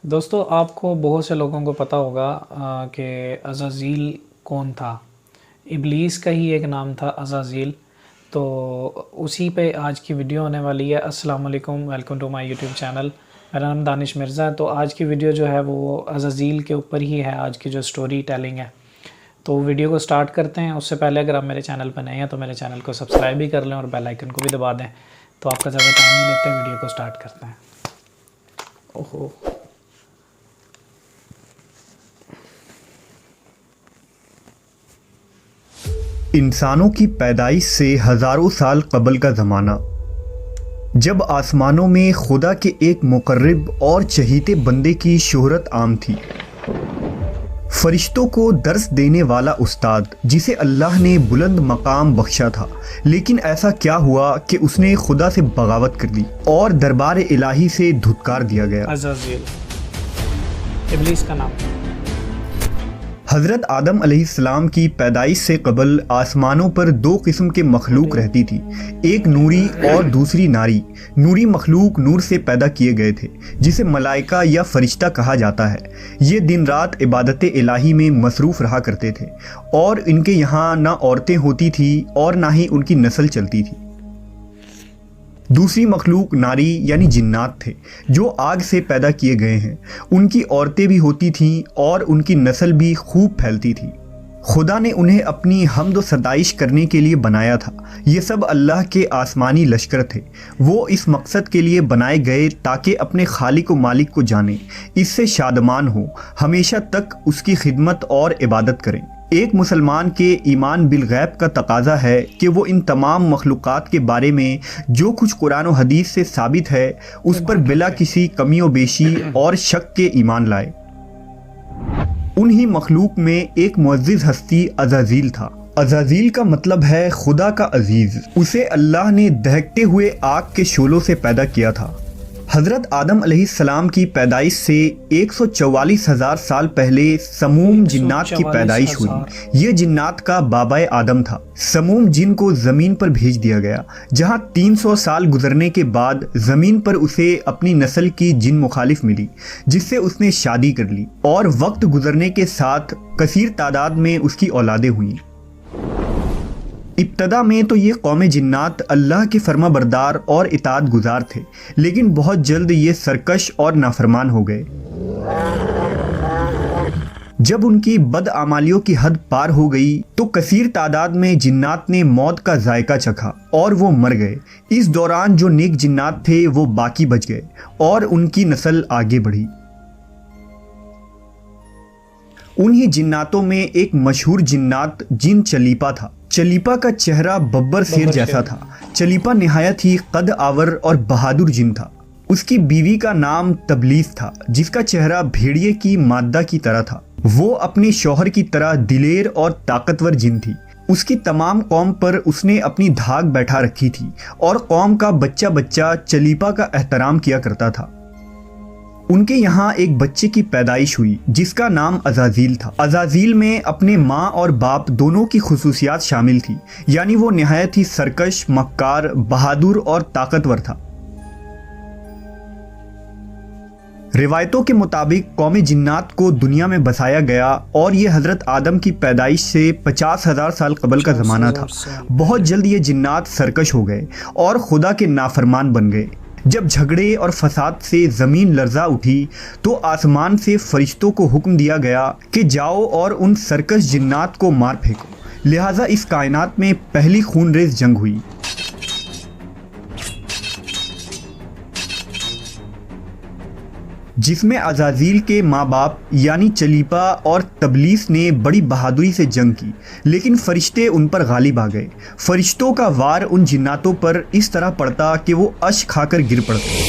دوستو آپ کو بہت سے لوگوں کو پتہ ہوگا کہ عزازیل کون تھا۔ ابلیس کا ہی ایک نام تھا عزازیل، تو اسی پہ آج کی ویڈیو ہونے والی ہے۔ السلام علیکم، welcome to my YouTube channel. میرا نام دانش مرزا ہے۔ تو آج کی ویڈیو جو ہے وہ عزازیل کے اوپر ہی ہے، آج کی جو سٹوری ٹیلنگ ہے۔ تو ویڈیو کو سٹارٹ کرتے ہیں۔ اس سے پہلے اگر آپ میرے چینل پہ نئے ہیں تو میرے چینل کو سبسکرائب بھی کر لیں اور بیل آئیکن کو بھی دبا دیں۔ تو آپ کا زیادہ ٹائم نہیں لیتے، ویڈیو کو سٹارٹ کرتے ہیں۔ اوہو، انسانوں کی پیدائش سے ہزاروں سال قبل کا زمانہ، جب آسمانوں میں خدا کے ایک مقرب اور چہیتے بندے کی شہرت عام تھی، فرشتوں کو درس دینے والا استاد جسے اللہ نے بلند مقام بخشا تھا، لیکن ایسا کیا ہوا کہ اس نے خدا سے بغاوت کر دی اور دربار الہی سے دھتکار دیا گیا۔ عزازیل ابلیس کا نام۔ حضرت آدم علیہ السلام کی پیدائش سے قبل آسمانوں پر دو قسم کے مخلوق رہتی تھی، ایک نوری اور دوسری ناری۔ نوری مخلوق نور سے پیدا کیے گئے تھے، جسے ملائکہ یا فرشتہ کہا جاتا ہے۔ یہ دن رات عبادت الہی میں مصروف رہا کرتے تھے، اور ان کے یہاں نہ عورتیں ہوتی تھی اور نہ ہی ان کی نسل چلتی تھی۔ دوسری مخلوق ناری یعنی جنات تھے، جو آگ سے پیدا کیے گئے ہیں۔ ان کی عورتیں بھی ہوتی تھیں اور ان کی نسل بھی خوب پھیلتی تھی۔ خدا نے انہیں اپنی حمد و ستائش کرنے کے لیے بنایا تھا۔ یہ سب اللہ کے آسمانی لشکر تھے۔ وہ اس مقصد کے لیے بنائے گئے تاکہ اپنے خالق و مالک کو جانیں، اس سے شادمان ہوں، ہمیشہ تک اس کی خدمت اور عبادت کریں۔ ایک مسلمان کے ایمان بالغیب کا تقاضا ہے کہ وہ ان تمام مخلوقات کے بارے میں جو کچھ قرآن و حدیث سے ثابت ہے اس پر بلا کسی کمی و بیشی اور شک کے ایمان لائے۔ انہی مخلوق میں ایک معزز ہستی عزازیل تھا۔ عزازیل کا مطلب ہے خدا کا عزیز۔ اسے اللہ نے دہکتے ہوئے آگ کے شعلوں سے پیدا کیا تھا۔ حضرت آدم علیہ السلام کی پیدائش سے 144,000 سال پہلے سموم جنات کی پیدائش ہوئی۔ یہ جنات کا بابا آدم تھا۔ سموم جن کو زمین پر بھیج دیا گیا، جہاں 300 سال گزرنے کے بعد زمین پر اسے اپنی نسل کی جن مخالف ملی، جس سے اس نے شادی کر لی، اور وقت گزرنے کے ساتھ کثیر تعداد میں اس کی اولادیں ہوئیں۔ ابتدا میں تو یہ قوم جنات اللہ کے فرما بردار اور اطاعت گزار تھے، لیکن بہت جلد یہ سرکش اور نافرمان ہو گئے۔ جب ان کی بدعمالیوں کی حد پار ہو گئی تو کثیر تعداد میں جنات نے موت کا ذائقہ چکھا اور وہ مر گئے۔ اس دوران جو نیک جنات تھے وہ باقی بچ گئے اور ان کی نسل آگے بڑھی۔ انہی جناتوں میں ایک مشہور جنات جن چلیپا تھا۔ چلیپا کا چہرہ ببر شیر جیسا تھا۔ چلیپا نہایت ہی قد آور اور بہادر جن تھا۔ اس کی بیوی کا نام تبلیس تھا، جس کا چہرہ بھیڑیے کی مادہ کی طرح تھا۔ وہ اپنے شوہر کی طرح دلیر اور طاقتور جن تھی۔ اس کی تمام قوم پر اس نے اپنی دھاک بیٹھا رکھی تھی، اور قوم کا بچہ بچہ چلیپا کا احترام کیا کرتا تھا۔ ان کے یہاں ایک بچے کی پیدائش ہوئی جس کا نام عزازیل تھا۔ عزازیل میں اپنے ماں اور باپ دونوں کی خصوصیات شامل تھی، یعنی وہ نہایت ہی سرکش، مکار، بہادر اور طاقتور تھا۔ روایتوں کے مطابق قوم جنات کو دنیا میں بسایا گیا، اور یہ حضرت آدم کی پیدائش سے 50,000 سال قبل کا زمانہ تھا۔ بہت جلد یہ جنات سرکش ہو گئے اور خدا کے نافرمان بن گئے۔ جب جھگڑے اور فساد سے زمین لرزا اٹھی تو آسمان سے فرشتوں کو حکم دیا گیا کہ جاؤ اور ان سرکش جنات کو مار پھینکو۔ لہٰذا اس کائنات میں پہلی خون ریز جنگ ہوئی۔ جس میں عزازیل کے ماں باپ یعنی چلیپا اور تبلیس نے بڑی بہادری سے جنگ کی، لیکن فرشتے ان پر غالب آ گئے۔ فرشتوں کا وار ان جناتوں پر اس طرح پڑتا کہ وہ اشک کھا کر گر پڑتے۔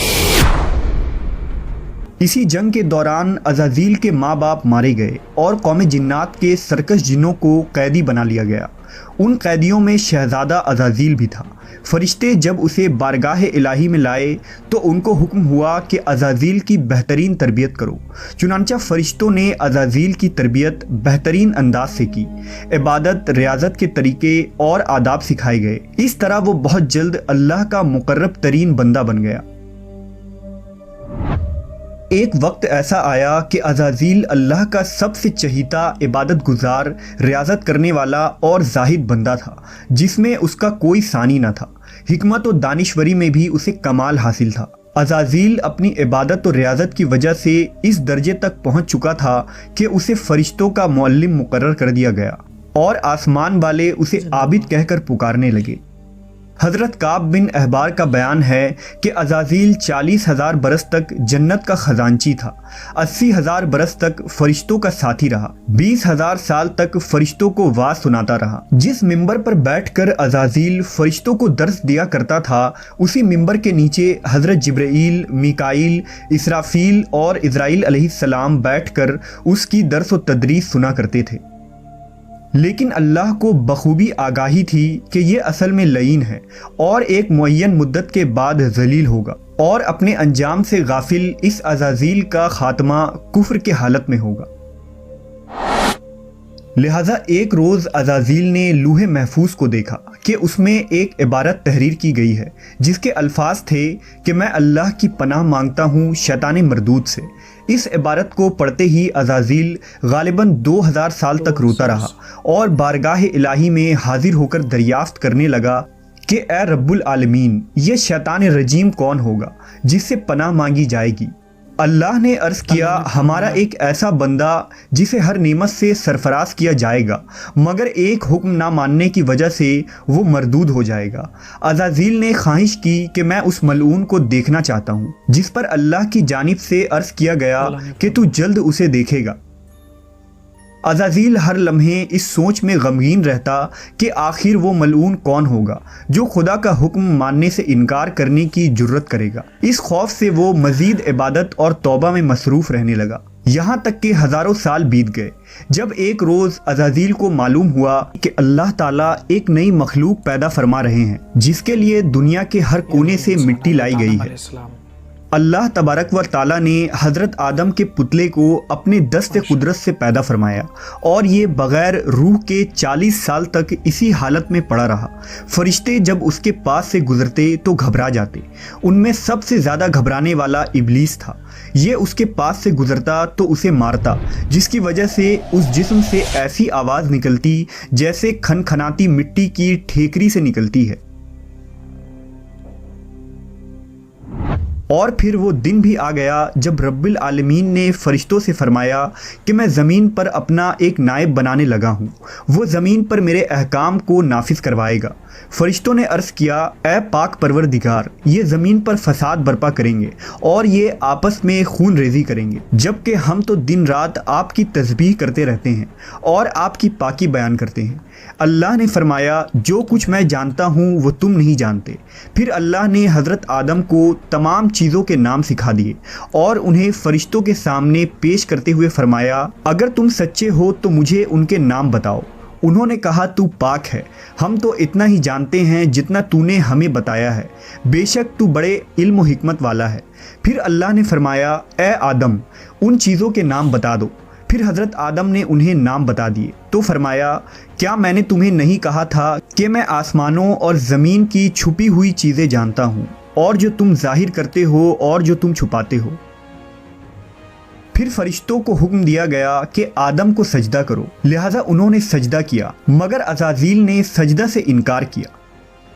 اسی جنگ کے دوران عزازیل کے ماں باپ مارے گئے اور قوم جنات کے سرکش جنوں کو قیدی بنا لیا گیا۔ ان قیدیوں میں شہزادہ عزازیل بھی تھا۔ فرشتے جب اسے بارگاہ الہی میں لائے تو ان کو حکم ہوا کہ عزازیل کی بہترین تربیت کرو۔ چنانچہ فرشتوں نے عزازیل کی تربیت بہترین انداز سے کی۔ عبادت، ریاضت کے طریقے اور آداب سکھائے گئے۔ اس طرح وہ بہت جلد اللہ کا مقرب ترین بندہ بن گیا۔ ایک وقت ایسا آیا کہ عزازیل اللہ کا سب سے چہیتا، عبادت گزار، ریاضت کرنے والا اور زاہد بندہ تھا جس میں اس کا کوئی ثانی نہ تھا۔ حکمت و دانشوری میں بھی اسے کمال حاصل تھا۔ عزازیل اپنی عبادت و ریاضت کی وجہ سے اس درجے تک پہنچ چکا تھا کہ اسے فرشتوں کا معلم مقرر کر دیا گیا اور آسمان والے اسے عابد کہہ کر پکارنے لگے۔ حضرت کعب بن احبار کا بیان ہے کہ عزازیل 40,000 برس تک جنت کا خزانچی تھا، 80,000 برس تک فرشتوں کا ساتھی رہا، 20,000 سال تک فرشتوں کو واز سناتا رہا۔ جس ممبر پر بیٹھ کر عزازیل فرشتوں کو درس دیا کرتا تھا، اسی ممبر کے نیچے حضرت جبرائیل، میکائیل، اسرافیل اور عزرائیل علیہ السلام بیٹھ کر اس کی درس و تدریس سنا کرتے تھے۔ لیکن اللہ کو بخوبی آگاہی تھی کہ یہ اصل میں لعین ہے اور ایک معین مدت کے بعد ذلیل ہوگا، اور اپنے انجام سے غافل اس عزازیل کا خاتمہ کفر کے حالت میں ہوگا۔ لہٰذا ایک روز عزازیل نے لوح محفوظ کو دیکھا کہ اس میں ایک عبارت تحریر کی گئی ہے جس کے الفاظ تھے کہ میں اللہ کی پناہ مانگتا ہوں شیطان مردود سے۔ اس عبارت کو پڑھتے ہی عزازیل غالباً 2000 سال تک روتا رہا اور بارگاہ الہی میں حاضر ہو کر دریافت کرنے لگا کہ اے رب العالمین، یہ شیطان رجیم کون ہوگا جس سے پناہ مانگی جائے گی؟ اللہ نے عرض کیا، ہمارا ایک ایسا بندہ جسے ہر نعمت سے سرفراز کیا جائے گا مگر ایک حکم نہ ماننے کی وجہ سے وہ مردود ہو جائے گا۔ عزازیل نے خواہش کی کہ میں اس ملعون کو دیکھنا چاہتا ہوں، جس پر اللہ کی جانب سے عرض کیا گیا کہ تو جلد اسے دیکھے گا۔ عزازیل ہر لمحے اس سوچ میں غمگین رہتا کہ آخر وہ ملعون کون ہوگا جو خدا کا حکم ماننے سے انکار کرنے کی جرت کرے گا۔ اس خوف سے وہ مزید عبادت اور توبہ میں مصروف رہنے لگا، یہاں تک کہ ہزاروں سال بیت گئے۔ جب ایک روز عزازیل کو معلوم ہوا کہ اللہ تعالیٰ ایک نئی مخلوق پیدا فرما رہے ہیں جس کے لیے دنیا کے ہر کونے سے مٹی لائی گئی ہے، اللہ تبارک و تعالیٰ نے حضرت آدم کے پتلے کو اپنے دست قدرت سے پیدا فرمایا اور یہ بغیر روح کے 40 سال تک اسی حالت میں پڑا رہا۔ فرشتے جب اس کے پاس سے گزرتے تو گھبرا جاتے، ان میں سب سے زیادہ گھبرانے والا ابلیس تھا۔ یہ اس کے پاس سے گزرتا تو اسے مارتا، جس کی وجہ سے اس جسم سے ایسی آواز نکلتی جیسے کھنکھناتی مٹی کی ٹھیکری سے نکلتی ہے۔ اور پھر وہ دن بھی آ گیا جب رب العالمین نے فرشتوں سے فرمایا کہ میں زمین پر اپنا ایک نائب بنانے لگا ہوں، وہ زمین پر میرے احکام کو نافذ کروائے گا۔ فرشتوں نے عرض کیا، اے پاک پروردگار، یہ زمین پر فساد برپا کریں گے اور یہ آپس میں خون ریزی کریں گے، جبکہ ہم تو دن رات آپ کی تسبیح کرتے رہتے ہیں اور آپ کی پاکی بیان کرتے ہیں۔ اللہ نے فرمایا، جو کچھ میں جانتا ہوں وہ تم نہیں جانتے۔ پھر اللہ نے حضرت آدم کو تمام چیزوں کے نام سکھا دیے اور انہیں فرشتوں کے سامنے پیش کرتے ہوئے فرمایا، اگر تم سچے ہو تو مجھے ان کے نام بتاؤ۔ انہوں نے کہا، تو پاک ہے، ہم تو اتنا ہی جانتے ہیں جتنا تو نے ہمیں بتایا ہے، بے شک تو بڑے علم و حکمت والا ہے۔ پھر اللہ نے فرمایا، اے آدم، ان چیزوں کے نام بتا دو۔ پھر حضرت آدم نے انہیں نام بتا دیے تو فرمایا، کیا میں نے تمہیں نہیں کہا تھا کہ میں آسمانوں اور زمین کی چھپی ہوئی چیزیں جانتا ہوں، اور جو تم ظاہر کرتے ہو اور جو تم چھپاتے ہو؟ پھر فرشتوں کو حکم دیا گیا کہ آدم کو سجدہ کرو، لہٰذا انہوں نے سجدہ کیا، مگر عزازیل نے سجدہ سے انکار کیا۔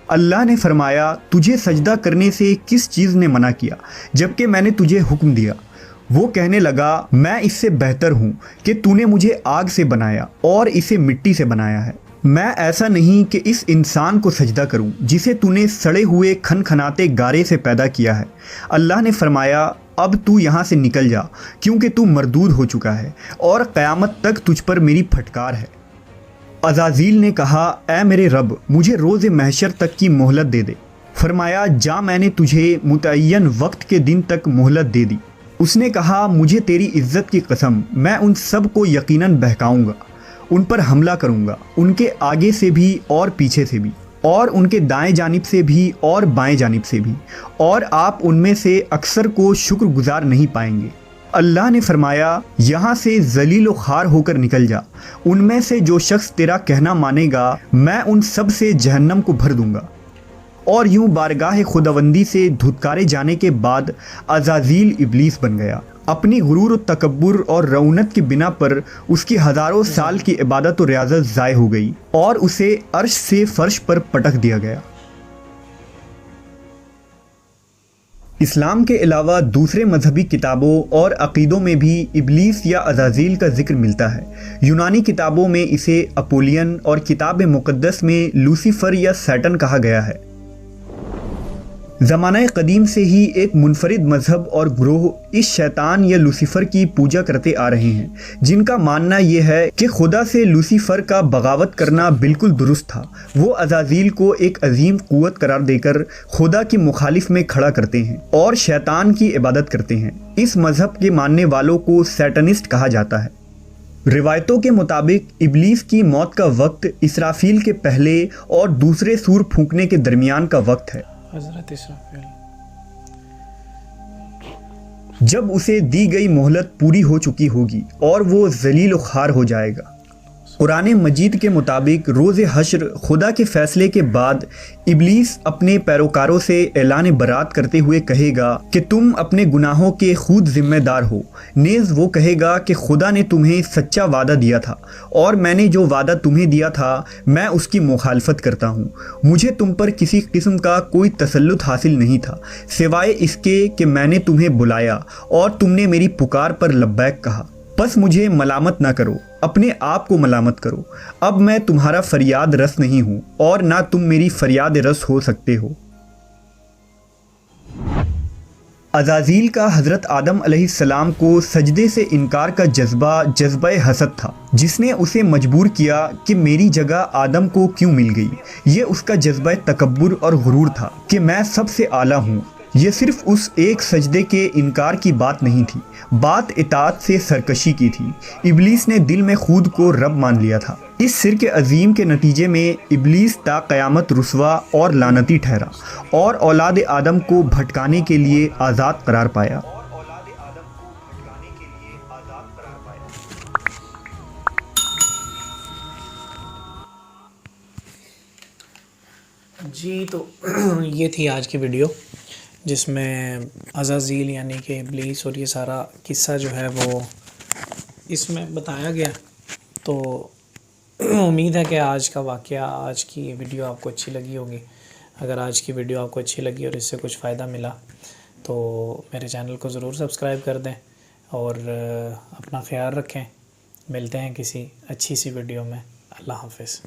اللہ نے فرمایا، تجھے سجدہ کرنے سے کس چیز نے منع کیا جبکہ میں نے تجھے حکم دیا؟ وہ کہنے لگا، میں اس سے بہتر ہوں کہ تو نے مجھے آگ سے بنایا اور اسے مٹی سے بنایا ہے۔ میں ایسا نہیں کہ اس انسان کو سجدہ کروں جسے تو نے سڑے ہوئے کھنکھناتے گارے سے پیدا کیا ہے۔ اللہ نے فرمایا، اب تو یہاں سے نکل جا، کیونکہ تو مردود ہو چکا ہے اور قیامت تک تجھ پر میری پھٹکار ہے۔ عزازیل نے کہا، اے میرے رب، مجھے روز محشر تک کی مہلت دے دے۔ فرمایا، جا، میں نے تجھے متعین وقت کے دن تک مہلت دے دی۔ اس نے کہا، مجھے تیری عزت کی قسم، میں ان سب کو یقیناً بہکاؤں گا، ان پر حملہ کروں گا، ان کے آگے سے بھی اور پیچھے سے بھی، اور ان کے دائیں جانب سے بھی اور بائیں جانب سے بھی، اور آپ ان میں سے اکثر کو شکر گزار نہیں پائیں گے۔ اللہ نے فرمایا، یہاں سے ذلیل و خوار ہو کر نکل جا، ان میں سے جو شخص تیرا کہنا مانے گا میں ان سب سے جہنم کو بھر دوں گا۔ اور یوں بارگاہ خداوندی سے دھتکارے جانے کے بعد عزازیل ابلیس بن گیا۔ اپنی غرور و تکبر اور رعونت کی بنا پر اس کی ہزاروں سال کی عبادت و ریاضت ضائع ہو گئی اور اسے عرش سے فرش پر پٹک دیا گیا۔ اسلام کے علاوہ دوسرے مذہبی کتابوں اور عقیدوں میں بھی ابلیس یا عزازیل کا ذکر ملتا ہے۔ یونانی کتابوں میں اسے اپولین اور کتاب مقدس میں لوسیفر یا سیٹن کہا گیا ہے۔ زمانہ قدیم سے ہی ایک منفرد مذہب اور گروہ اس شیطان یا لوسیفر کی پوجا کرتے آ رہے ہیں، جن کا ماننا یہ ہے کہ خدا سے لوسیفر کا بغاوت کرنا بالکل درست تھا۔ وہ عزازیل کو ایک عظیم قوت قرار دے کر خدا کی مخالف میں کھڑا کرتے ہیں اور شیطان کی عبادت کرتے ہیں۔ اس مذہب کے ماننے والوں کو سیٹنسٹ کہا جاتا ہے۔ روایتوں کے مطابق ابلیس کی موت کا وقت اسرافیل کے پہلے اور دوسرے سور پھونکنے کے درمیان کا وقت ہے، حضرت اسرافیل۔ جب اسے دی گئی مہلت پوری ہو چکی ہوگی اور وہ ذلیل و خوار ہو جائے گا۔ قرآن مجید کے مطابق روز حشر خدا کے فیصلے کے بعد ابلیس اپنے پیروکاروں سے اعلان برات کرتے ہوئے کہے گا کہ تم اپنے گناہوں کے خود ذمہ دار ہو۔ نیز وہ کہے گا کہ خدا نے تمہیں سچا وعدہ دیا تھا اور میں نے جو وعدہ تمہیں دیا تھا میں اس کی مخالفت کرتا ہوں۔ مجھے تم پر کسی قسم کا کوئی تسلط حاصل نہیں تھا سوائے اس کے کہ میں نے تمہیں بلایا اور تم نے میری پکار پر لبیک کہا۔ بس مجھے ملامت نہ کرو، اپنے آپ کو ملامت کرو۔ اب میں تمہارا فریاد رس نہیں ہوں اور نہ تم میری فریاد رس ہو سکتے ہو۔ عزازیل کا حضرت آدم علیہ السلام کو سجدے سے انکار کا جذبہ حسد تھا، جس نے اسے مجبور کیا کہ میری جگہ آدم کو کیوں مل گئی۔ یہ اس کا جذبہ تکبر اور غرور تھا کہ میں سب سے اعلیٰ ہوں۔ یہ صرف اس ایک سجدے کے انکار کی بات نہیں تھی، بات اطاعت سے سرکشی کی تھی۔ ابلیس نے دل میں خود کو رب مان لیا تھا۔ اس شرک عظیم کے نتیجے میں ابلیس تا قیامت رسوا اور لعنتی ٹھہرا اور اولاد آدم کو بھٹکانے کے لیے آزاد قرار پایا۔ جی تو یہ تھی آج کی ویڈیو، جس میں عزازیل یعنی کہ ابلیس اور یہ سارا قصہ جو ہے وہ اس میں بتایا گیا۔ تو امید ہے کہ آج کا واقعہ، آج کی ویڈیو آپ کو اچھی لگی ہوگی۔ اگر آج کی ویڈیو آپ کو اچھی لگی اور اس سے کچھ فائدہ ملا تو میرے چینل کو ضرور سبسکرائب کر دیں اور اپنا خیال رکھیں۔ ملتے ہیں کسی اچھی سی ویڈیو میں۔ اللہ حافظ۔